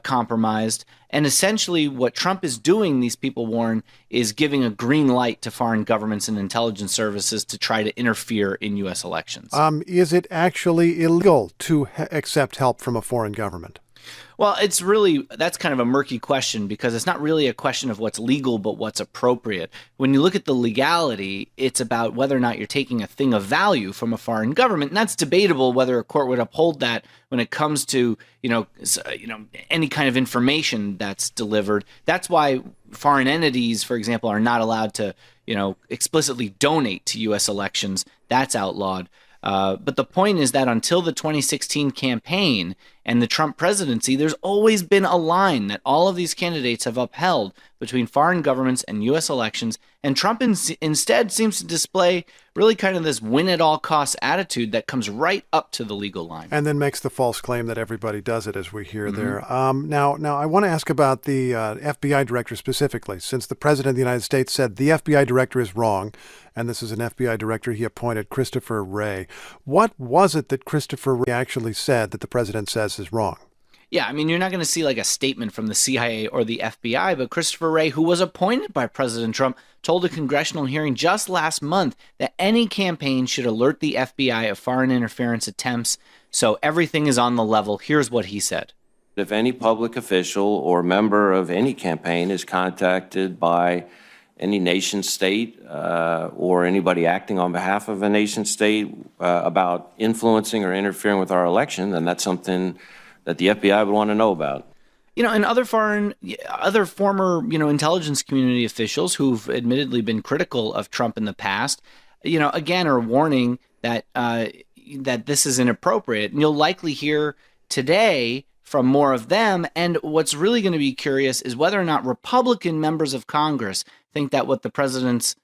compromised. And essentially what Trump is doing, these people warn, is giving a green light to foreign governments and intelligence services to try to interfere in U.S. elections. Is it actually illegal to accept help from a foreign government? Well, that's kind of a murky question, because it's not really a question of what's legal, but what's appropriate. When you look at the legality, it's about whether or not you're taking a thing of value from a foreign government. And that's debatable whether a court would uphold that when it comes to, any kind of information that's delivered. That's why foreign entities, for example, are not allowed to, explicitly donate to U.S. elections. That's outlawed. But the point is that until the 2016 campaign and the Trump presidency, there's always been a line that all of these candidates have upheld between foreign governments and U.S. elections. And Trump instead seems to display really kind of this win-at-all-costs attitude that comes right up to the legal line. And then makes the false claim that everybody does it, as we hear there. Now, I want to ask about the FBI director specifically, since the president of the United States said the FBI director is wrong, and this is an FBI director he appointed, Christopher Wray. What was it that Christopher Wray actually said that the president says is wrong? Yeah, I mean, you're not going to see like a statement from the CIA or the FBI, but Christopher Wray, who was appointed by President Trump, told a congressional hearing just last month that any campaign should alert the FBI of foreign interference attempts, so everything is on the level. Here's what he said. If any public official or member of any campaign is contacted by any nation state or anybody acting on behalf of a nation state about influencing or interfering with our election, then that's something that the FBI would want to know about. And other former, intelligence community officials who've admittedly been critical of Trump in the past, again, are warning that that this is inappropriate. And you'll likely hear today from more of them. And what's really going to be curious is whether or not Republican members of Congress think that what the president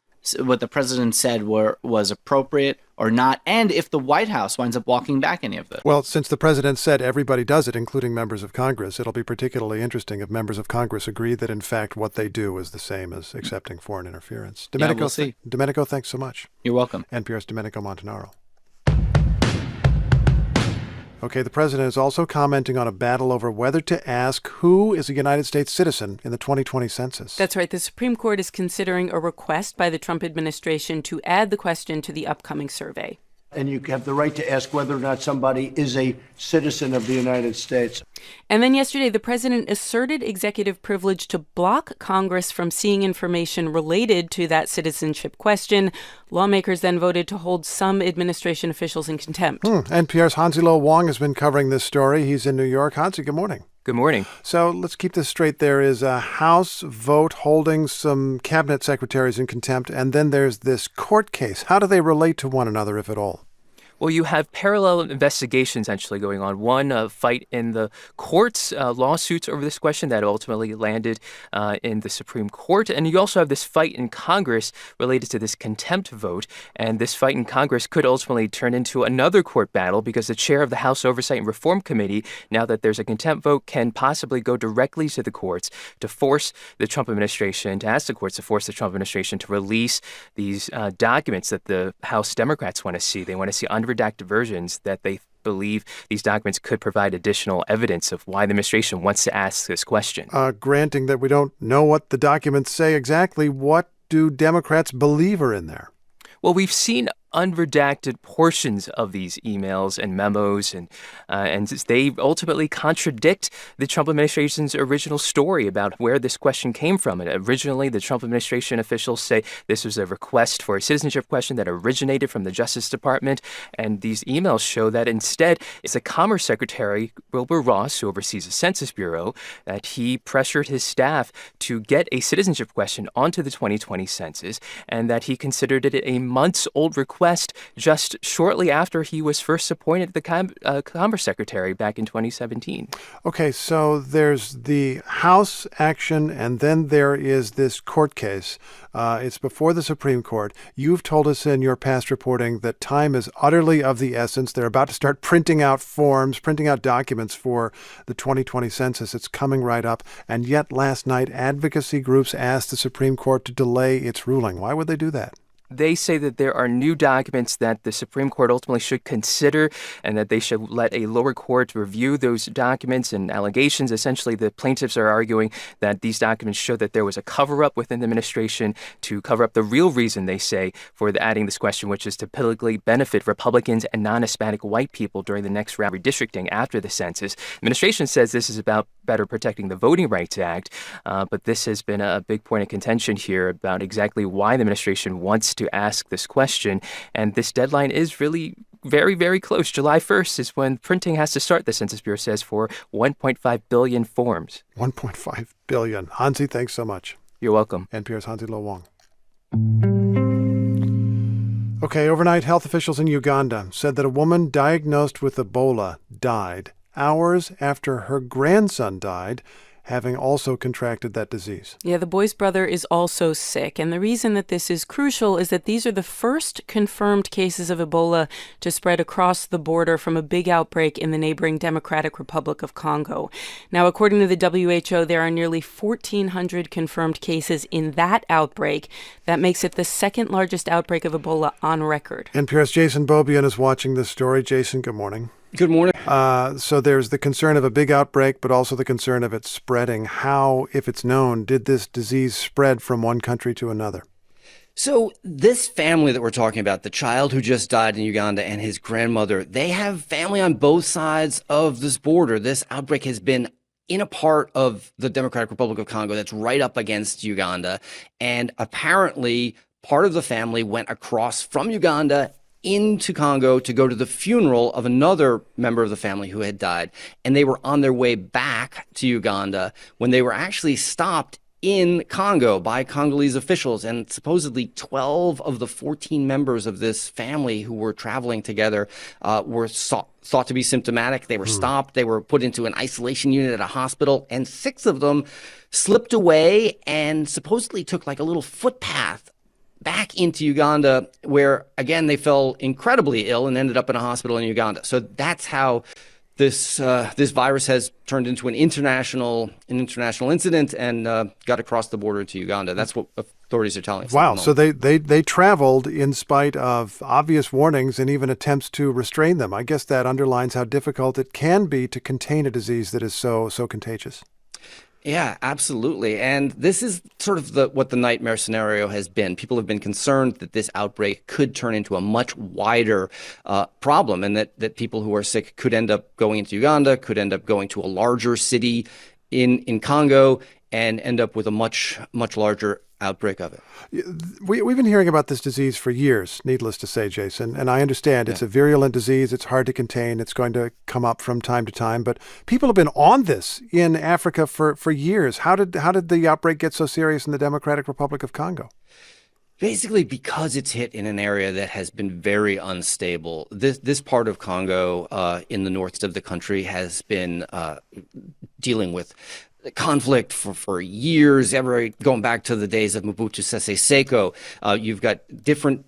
said was appropriate or not, and if the White House winds up walking back any of this. Well, since the president said everybody does it, including members of Congress, it'll be particularly interesting if members of Congress agree that, in fact, what they do is the same as accepting foreign interference. Domenico, we'll see. Domenico, thanks so much. You're welcome. NPR's Domenico Montanaro. Okay, the president is also commenting on a battle over whether to ask who is a United States citizen in the 2020 census. That's right. The Supreme Court is considering a request by the Trump administration to add the question to the upcoming survey. And you have the right to ask whether or not somebody is a citizen of the United States. And then yesterday, the president asserted executive privilege to block Congress from seeing information related to that citizenship question. Lawmakers then voted to hold some administration officials in contempt. NPR's Hansilo Wong has been covering this story. He's in New York. Hansi, good morning. Good morning. So let's keep this straight. There is a House vote holding some cabinet secretaries in contempt, and then there's this court case. How do they relate to one another, if at all? Well, you have parallel investigations actually going on. One, a fight in the courts, lawsuits over this question that ultimately landed in the Supreme Court. And you also have this fight in Congress related to this contempt vote. And this fight in Congress could ultimately turn into another court battle because the chair of the House Oversight and Reform Committee, now that there's a contempt vote, can possibly go directly to the courts to force the Trump administration, to ask the courts to force the Trump administration to release these documents that the House Democrats want to see. They want to see redacted versions that they believe these documents could provide additional evidence of why the administration wants to ask this question. Granting that we don't know what the documents say exactly, what do Democrats believe are in there? Well, we've seen unredacted portions of these emails and memos, and they ultimately contradict the Trump administration's original story about where this question came from. And originally, the Trump administration officials say this was a request for a citizenship question that originated from the Justice Department, and these emails show that instead it's the Commerce Secretary, Wilbur Ross, who oversees the Census Bureau, that he pressured his staff to get a citizenship question onto the 2020 census, and that he considered it a months-old request just shortly after he was first appointed the Commerce Secretary back in 2017. Okay, so there's the House action, and then there is this court case. It's before the Supreme Court. You've told us in your past reporting that time is utterly of the essence. They're about to start printing out forms, printing out documents for the 2020 census. It's coming right up. And yet last night, advocacy groups asked the Supreme Court to delay its ruling. Why would they do that? They say that there are new documents that the Supreme Court ultimately should consider and that they should let a lower court review those documents and allegations. Essentially, the plaintiffs are arguing that these documents show that there was a cover-up within the administration to cover up the real reason, they say, for adding this question, which is to politically benefit Republicans and non-Hispanic white people during the next round of redistricting after the census. The administration says this is about better protecting the Voting Rights Act, but this has been a big point of contention here about exactly why the administration wants to ask this question. And this deadline is really very, very close. July 1st is when printing has to start, the Census Bureau says, for 1.5 billion forms. 1.5 billion. Hansi, thanks so much. You're welcome. NPR's Hansi Lo Wong. Okay, overnight, health officials in Uganda said that a woman diagnosed with Ebola died hours after her grandson died, having also contracted that disease. Yeah, the boy's brother is also sick. And the reason that this is crucial is that these are the first confirmed cases of Ebola to spread across the border from a big outbreak in the neighboring Democratic Republic of Congo. Now, according to the WHO, there are nearly 1,400 confirmed cases in that outbreak. That makes it the second largest outbreak of Ebola on record. NPR's Jason Beaubien is watching this story. Jason, good morning. Good morning. So there's the concern of a big outbreak, but also the concern of it spreading. How, if it's known, did this disease spread from one country to another? So this family that we're talking about, the child who just died in Uganda and his grandmother, they have family on both sides of this border. This outbreak has been in a part of the Democratic Republic of Congo that's right up against Uganda. And apparently part of the family went across from Uganda into Congo to go to the funeral of another member of the family who had died. And they were on their way back to Uganda when they were actually stopped in Congo by Congolese officials. And supposedly 12 of the 14 members of this family who were traveling together were thought to be symptomatic. They were stopped. They were put into an isolation unit at a hospital. And 6 of them slipped away and supposedly took like a little footpath back into Uganda, where, again, they fell incredibly ill and ended up in a hospital in Uganda. So that's how this virus has turned into an international incident and got across the border to Uganda. That's what authorities are telling us. Wow. So they traveled in spite of obvious warnings and even attempts to restrain them. I guess that underlines how difficult it can be to contain a disease that is so contagious. Yeah, absolutely. And this is sort of what the nightmare scenario has been. People have been concerned that this outbreak could turn into a much wider problem, and that people who are sick could end up going into Uganda, could end up going to a larger city in Congo, and end up with a much larger outbreak of it. We've been hearing about this disease for years, needless to say, Jason, and I understand it's a virulent disease. It's hard to contain. It's going to come up from time to time, but people have been on this in Africa for years. How did the outbreak get so serious in the Democratic Republic of Congo? Basically, because it's hit in an area that has been very unstable. This part of Congo, in the north of the country, has been dealing with conflict for years, going back to the days of Mobutu Sese Seko. You've got different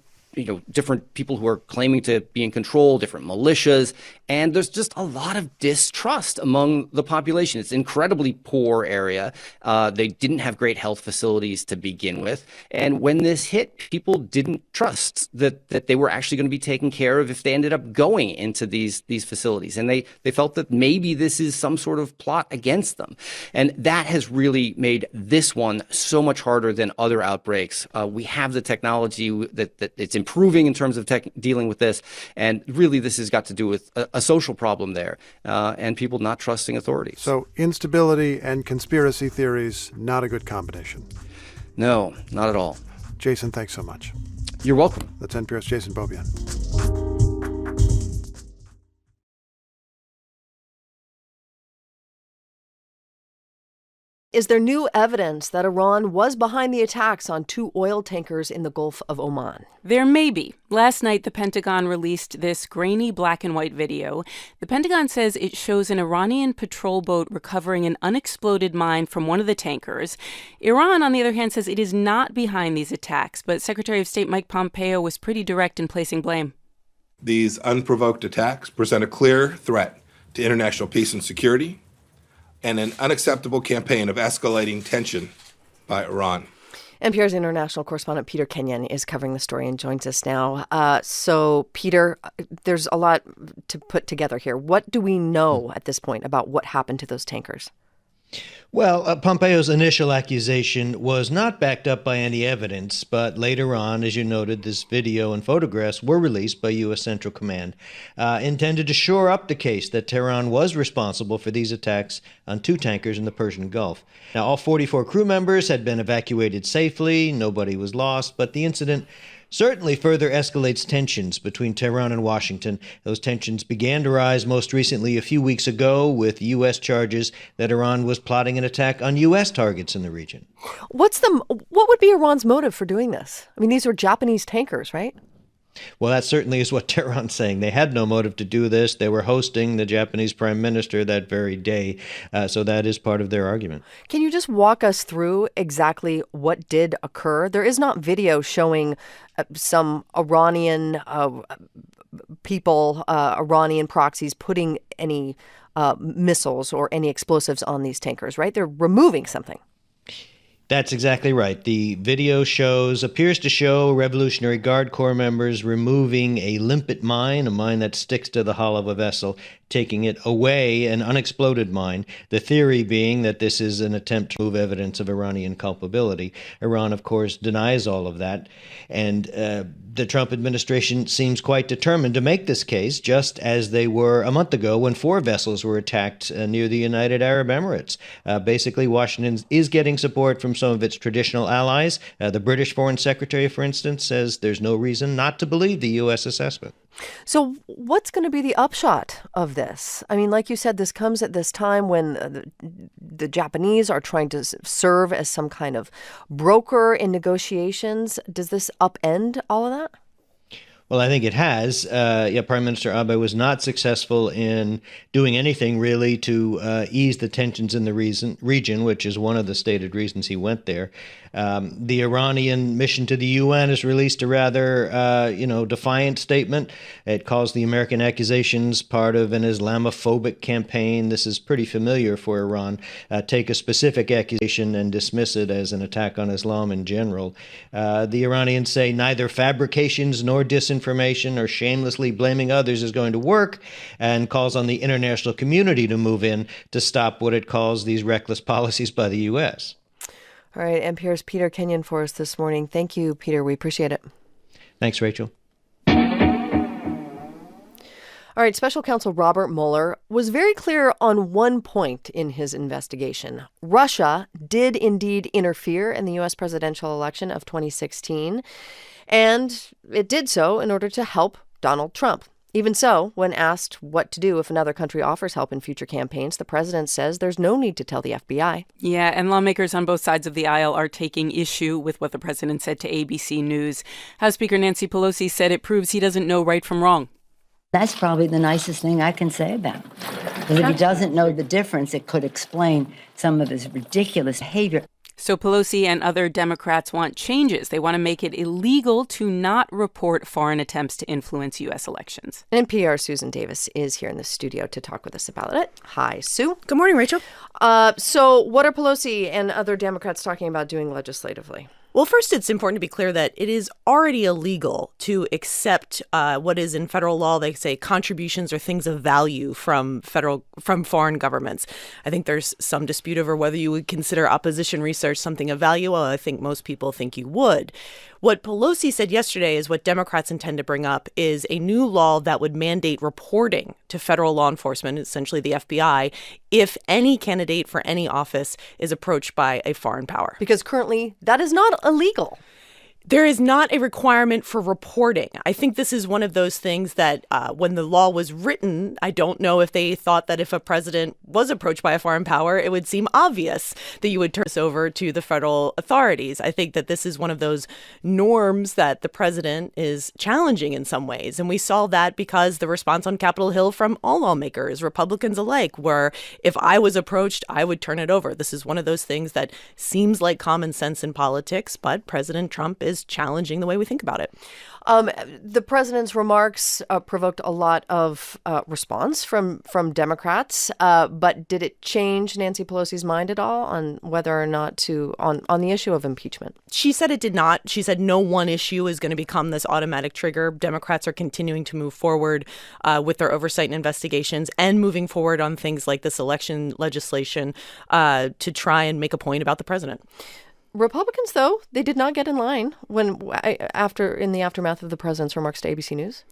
people who are claiming to be in control, different militias, and there's just a lot of distrust among the population. It's an incredibly poor area. They didn't have great health facilities to begin with. And when this hit, people didn't trust that they were actually going to be taken care of if they ended up going into these facilities. And they felt that maybe this is some sort of plot against them. And that has really made this one so much harder than other outbreaks. We have the technology that it's improving in terms of dealing with this. And really, this has got to do with a social problem there and people not trusting authorities. So instability and conspiracy theories, not a good combination. No, not at all. Jason, thanks so much. You're welcome. That's NPR's Jason Beaubien. Is there new evidence that Iran was behind the attacks on 2 oil tankers in the Gulf of Oman? There may be. Last night, the Pentagon released this grainy black and white video. The Pentagon says it shows an Iranian patrol boat recovering an unexploded mine from one of the tankers. Iran, on the other hand, says it is not behind these attacks, but Secretary of State Mike Pompeo was pretty direct in placing blame. These unprovoked attacks present a clear threat to international peace and security, and an unacceptable campaign of escalating tension by Iran. NPR's international correspondent Peter Kenyon is covering the story and joins us now. So, Peter, there's a lot to put together here. What do we know at this point about what happened to those tankers? Well, Pompeo's initial accusation was not backed up by any evidence, but later on, as you noted, this video and photographs were released by U.S. Central Command, intended to shore up the case that Tehran was responsible for these attacks on 2 tankers in the Persian Gulf. Now, all 44 crew members had been evacuated safely, nobody was lost, but the incident certainly further escalates tensions between Tehran and Washington. Those tensions began to rise most recently a few weeks ago with U.S. charges that Iran was plotting an attack on U.S. targets in the region. What would be Iran's motive for doing this? I mean, these are Japanese tankers, right? Well, that certainly is what Tehran's saying. They had no motive to do this. They were hosting the Japanese prime minister that very day. So that is part of their argument. Can you just walk us through exactly what did occur? There is not video showing some Iranian people, Iranian proxies putting any missiles or any explosives on these tankers, right? They're removing something. That's exactly right. The video appears to show Revolutionary Guard Corps members removing a limpet mine, a mine that sticks to the hull of a vessel, taking it away, an unexploded mine. The theory being that this is an attempt to remove evidence of Iranian culpability. Iran, of course, denies all of that. And the Trump administration seems quite determined to make this case, just as they were a month ago when 4 vessels were attacked near the United Arab Emirates. Basically, Washington is getting support from some of its traditional allies. The British Foreign Secretary, for instance, says there's no reason not to believe the U.S. assessment. So what's going to be the upshot of this? I mean, like you said, this comes at this time when the Japanese are trying to serve as some kind of broker in negotiations. Does this upend all of that? Well, I think it has. Prime Minister Abe was not successful in doing anything really to ease the tensions in the region, which is one of the stated reasons he went there. The Iranian mission to the UN has released a rather, defiant statement. It calls the American accusations part of an Islamophobic campaign. This is pretty familiar for Iran. Take a specific accusation and dismiss it as an attack on Islam in general. The Iranians say neither fabrications nor disinformation or shamelessly blaming others is going to work, and calls on the international community to move in to stop what it calls these reckless policies by the U.S. All right, NPR's Peter Kenyon for us this morning. Thank you, Peter. We appreciate it. Thanks, Rachel. All right, Special Counsel Robert Mueller was very clear on one point in his investigation. Russia did indeed interfere in the U.S. presidential election of 2016, and it did so in order to help Donald Trump. Even so, when asked what to do if another country offers help in future campaigns, the president says there's no need to tell the FBI. Yeah, and lawmakers on both sides of the aisle are taking issue with what the president said to ABC News. House Speaker Nancy Pelosi said it proves he doesn't know right from wrong. That's probably the nicest thing I can say about him. Because if he doesn't know the difference, it could explain some of his ridiculous behavior. So Pelosi and other Democrats want changes. They want to make it illegal to not report foreign attempts to influence U.S. elections. NPR's Susan Davis is here in the studio to talk with us about it. Hi, Sue. Good morning, Rachel. So what are Pelosi and other Democrats talking about doing legislatively? Well, first, it's important to be clear that it is already illegal to accept what is in federal law. They say contributions or things of value from foreign governments. I think there's some dispute over whether you would consider opposition research something of value. Well, I think most people think you would. What Pelosi said yesterday is what Democrats intend to bring up is a new law that would mandate reporting to federal law enforcement, essentially the FBI, if any candidate for any office is approached by a foreign power. Because currently that is not illegal. There is not a requirement for reporting. I think this is one of those things that when the law was written, I don't know if they thought that if a president was approached by a foreign power, it would seem obvious that you would turn this over to the federal authorities. I think that this is one of those norms that the president is challenging in some ways. And we saw that because the response on Capitol Hill from all lawmakers, Republicans alike, were if I was approached, I would turn it over. This is one of those things that seems like common sense in politics, but President Trump is challenging the way we think about it. The president's remarks provoked a lot of response from Democrats, but did it change Nancy Pelosi's mind at all on whether or not to, on the issue of impeachment? She said it did not. She said no one issue is going to become this automatic trigger. Democrats are continuing to move forward with their oversight and investigations and moving forward on things like this election legislation to try and make a point about the president. Republicans, though, they did not get in line in the aftermath of the president's remarks to ABC News.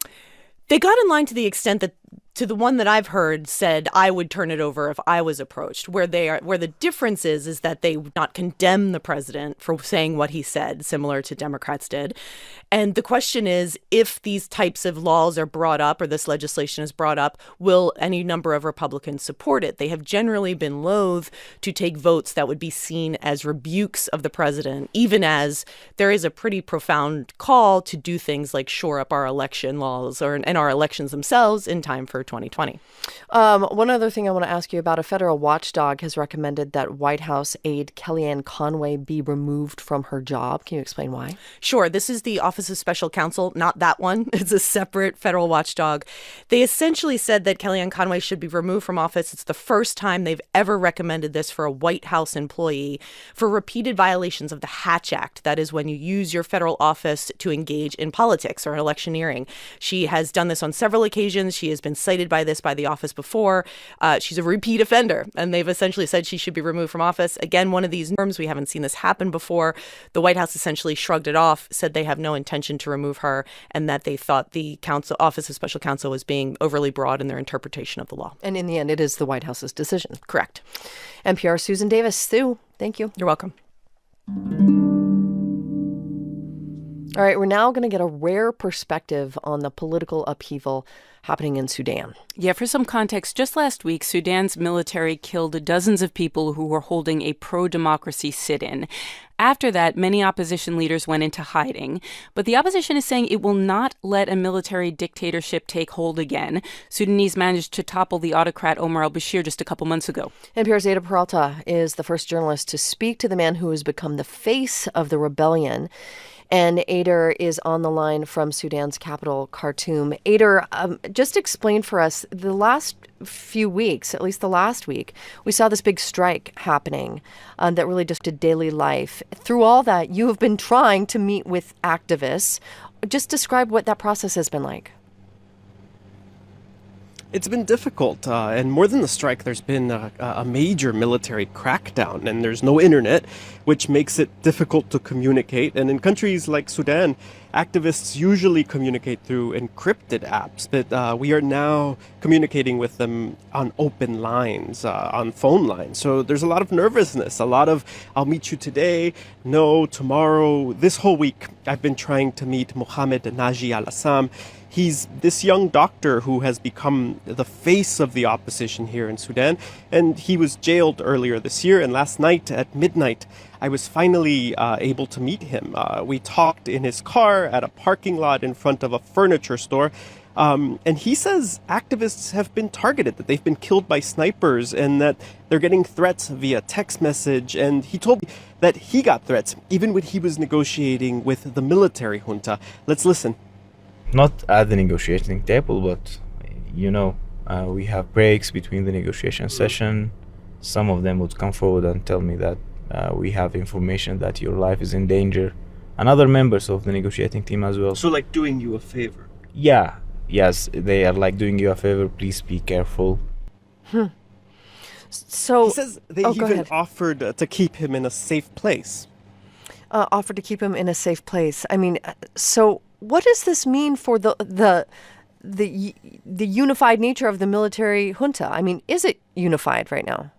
They got in line to the extent that, to the one that I've heard, said I would turn it over if I was approached. Where the difference is that they would not condemn the president for saying what he said, similar to Democrats did. And the question is, if these types of laws are brought up or this legislation is brought up, will any number of Republicans support it? They have generally been loath to take votes that would be seen as rebukes of the president, even as there is a pretty profound call to do things like shore up our election laws and our elections themselves in time for 2020. One other thing I want to ask you about, a federal watchdog has recommended that White House aide Kellyanne Conway be removed from her job. Can you explain why? Sure. This is the Office of Special Counsel, not that one. It's a separate federal watchdog. They essentially said that Kellyanne Conway should be removed from office. It's the first time they've ever recommended this for a White House employee for repeated violations of the Hatch Act. That is when you use your federal office to engage in politics or electioneering. She has done this on several occasions. She has been cited by the office before. She's a repeat offender, and they've essentially said she should be removed from office. Again, one of these norms, we haven't seen this happen before. The White House essentially shrugged it off, said they have no intention to remove her, and that they thought the Office of Special Counsel was being overly broad in their interpretation of the law. And in the end, it is the White House's decision. Correct. NPR Susan Davis. Sue, thank you. You're welcome. All right, we're now going to get a rare perspective on the political upheaval happening in Sudan. Yeah, for some context, just last week, Sudan's military killed dozens of people who were holding a pro-democracy sit-in. After that, many opposition leaders went into hiding. But the opposition is saying it will not let a military dictatorship take hold again. Sudanese managed to topple the autocrat Omar al-Bashir just a couple months ago. NPR's Ada Peralta is the first journalist to speak to the man who has become the face of the rebellion. And Ader is on the line from Sudan's capital, Khartoum. Ader, just explain for us, the last few weeks, at least the last week, we saw this big strike happening that really disrupted daily life. Through all that, you have been trying to meet with activists. Just describe what that process has been like. It's been difficult, and more than the strike, there's been a major military crackdown, and there's no internet, which makes it difficult to communicate. And in countries like Sudan, activists usually communicate through encrypted apps, but we are now communicating with them on open lines, on phone lines. So there's a lot of nervousness, a lot of, I'll meet you today, no, tomorrow. This whole week, I've been trying to meet Mohammed Naji al-Assam. He's this young doctor who has become the face of the opposition here in Sudan, and he was jailed earlier this year, and last night at midnight, I was finally able to meet him. We talked in his car at a parking lot in front of a furniture store, and he says activists have been targeted, that they've been killed by snipers, and that they're getting threats via text message, and he told me that he got threats even when he was negotiating with the military junta. Let's listen. Not at the negotiating table, but we have breaks between the negotiation session. Some of them would come forward and tell me that we have information that your life is in danger, and other members of the negotiating team as well. So like doing you a favor? Yes, they are like doing you a favor, please be careful. So he says they even offered to keep him in a safe place. Offered to keep him in a safe place. I mean, so what does this mean for the unified nature of the military junta? I mean, is it unified right now?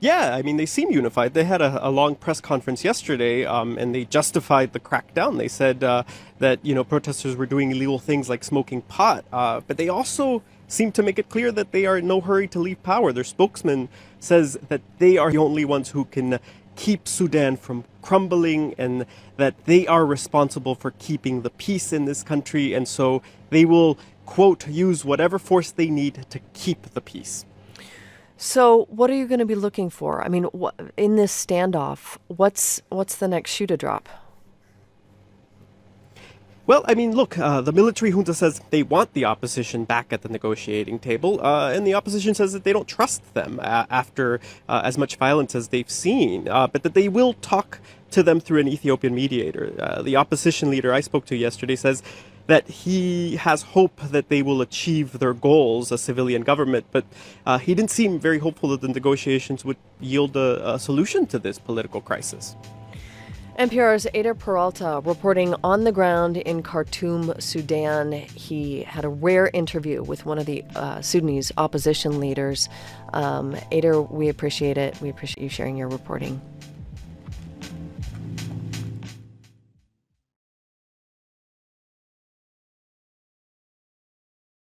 Yeah, I mean, they seem unified. They had a long press conference yesterday, and they justified the crackdown. They said that, protesters were doing illegal things like smoking pot, but they also seem to make it clear that they are in no hurry to leave power. Their spokesman says that they are the only ones who can keep Sudan from crumbling, and that they are responsible for keeping the peace in this country, and so they will, quote, use whatever force they need to keep the peace. So what are you going to be looking for? I mean, in this standoff, what's the next shoe to drop? Well, I mean, look, the military junta says they want the opposition back at the negotiating table, and the opposition says that they don't trust them after as much violence as they've seen, but that they will talk to them through an Ethiopian mediator. The opposition leader I spoke to yesterday says that he has hope that they will achieve their goals, a civilian government, but he didn't seem very hopeful that the negotiations would yield a solution to this political crisis. NPR's Ada Peralta reporting on the ground in Khartoum, Sudan. He had a rare interview with one of the Sudanese opposition leaders. Ada, we appreciate it. We appreciate you sharing your reporting.